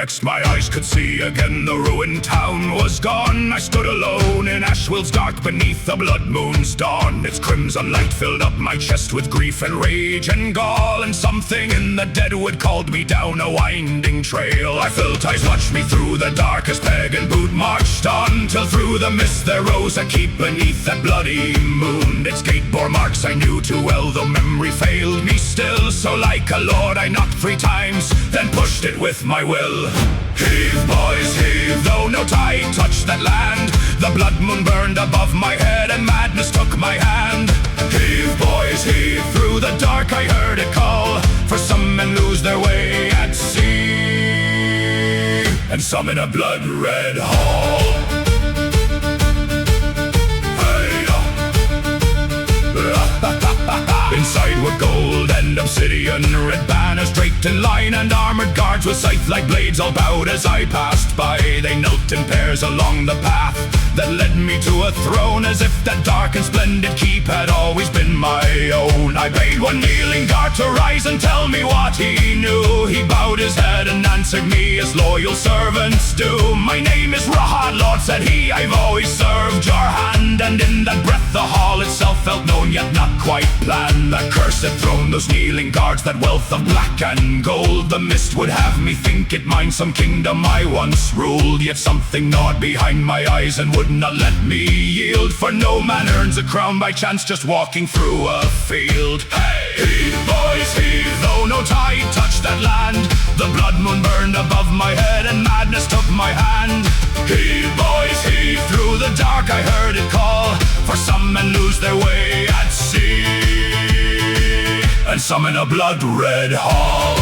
next my eyes could see again, the ruined town was gone. I stood alone in Ashwill's dark beneath the blood moon's dawn. Its crimson light filled up my chest with grief and rage and gall, and something in the deadwood called me down a winding trail. I felt eyes watch me through the dark as peg and boot marched on, till through the mist there rose a keep beneath that bloody moon. Its gate bore marks I knew too well, though memory failed me still. So like a lord I knocked 3 times, then pushed it with my will. Heave, boys, heave, though no tide touched that land. The blood moon burned above my head and madness took my hand. Heave, boys, heave, through the dark I heard it call, for some men lose their way at sea, and some in a blood-red hall. Inside were gold and obsidian, red banners draped in line, and armored guards with scythe-like blades all bowed as I passed by. They knelt in pairs along the path that led me to a throne, as if that dark and splendid keep had always been my own. I bade one kneeling guard to rise and tell me what he knew. He bowed his head and answered me as loyal servants do. My name is Redbeard, Lord, said he, I've always served your hand. And in that breath the hall itself felt known, yet not quite planned. That cursed throne, those kneeling guards, that wealth of black and gold. The mist would have me think it mine, some kingdom I once ruled. Yet something gnawed behind my eyes and would not let me yield, for no man earns a crown by chance just walking through a field. Hey! Heave, boys, heave, though no tide touched that land. The blood moon burned above my head and madness took my hand. Heave, boys, heave, through the dark I heard it call, for some men lose their way at sea, and some in a blood-red hall.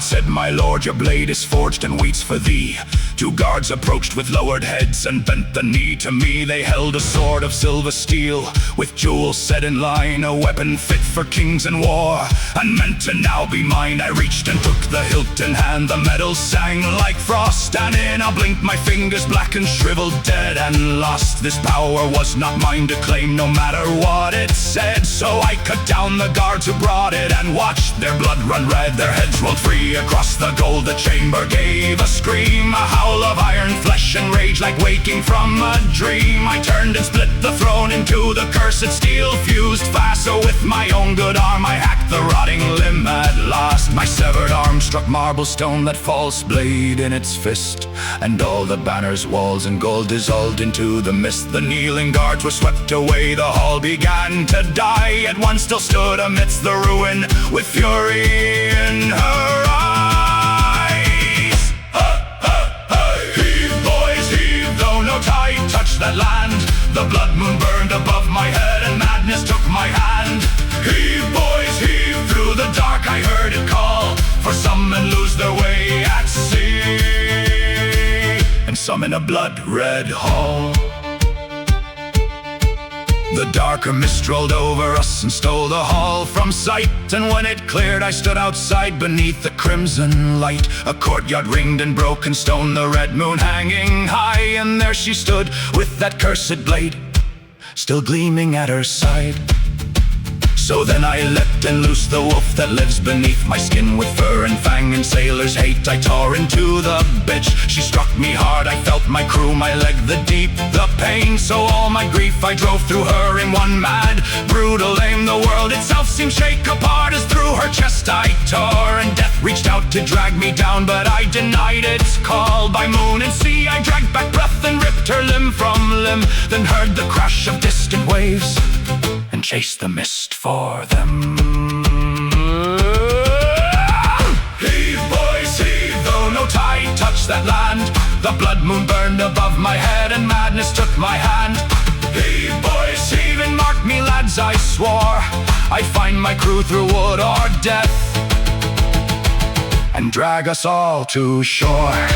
Said, my lord, your blade is forged and waits for thee. 2 guards approached with lowered heads and bent the knee to me. They held a sword of silver steel with jewels set in line, a weapon fit for kings and war, and meant to now be mine. I reached and took the hilt in hand, the metal sang like frost, and in a blink my fingers blackened, shriveled, dead and lost. This power was not mine to claim, no matter what it said, so I cut down the guards who brought it and watched their blood run red. Their heads rolled free across the gold, the chamber gave a scream, a howl of iron flesh and rage like waking from a dream. I turned and split the throne into the cursed steel fused fast, so with my own good arm I hacked the rotting limb at last. My severed arm struck marble stone, that false blade in its fist, and all the banners, walls and gold dissolved into the mist. The kneeling guards were swept away, the hall began to die, yet one still stood amidst the ruin with fury in her eyes. Heave, boys, heave, though no tide touched that land. The blood moon burned above my head and madness took my hand. Heave, boys, heave, through the dark I heard it call, for some men lose their way at sea, and some in a blood-red hall. The darker mist rolled over us and stole the hall from sight, and when it cleared I stood outside beneath the crimson light. A courtyard ringed in broken stone, the red moon hanging high, and there she stood with that cursed blade still gleaming at her side. So then I leapt and loosed the wolf that lives beneath my skin. With fur and fang and sailor's hate I tore into the bitch. She struck me hard, I felt my crew, my leg, the deep, the pain. So all my grief I drove through her in one mad, brutal aim. The world itself seemed shake apart as through her chest I tore, and death reached out to drag me down, but I denied its call. By moon and sea I dragged back breath and ripped her limb from limb, then heard the crash of distant waves and chased the mist for them. Heave, boys, heave, though no tide touched that land. The blood moon burned above my head and madness took my hand. Heave, boys, heave, and mark me, lads, I swore I'd find my crew through wood or death and drag us all to shore.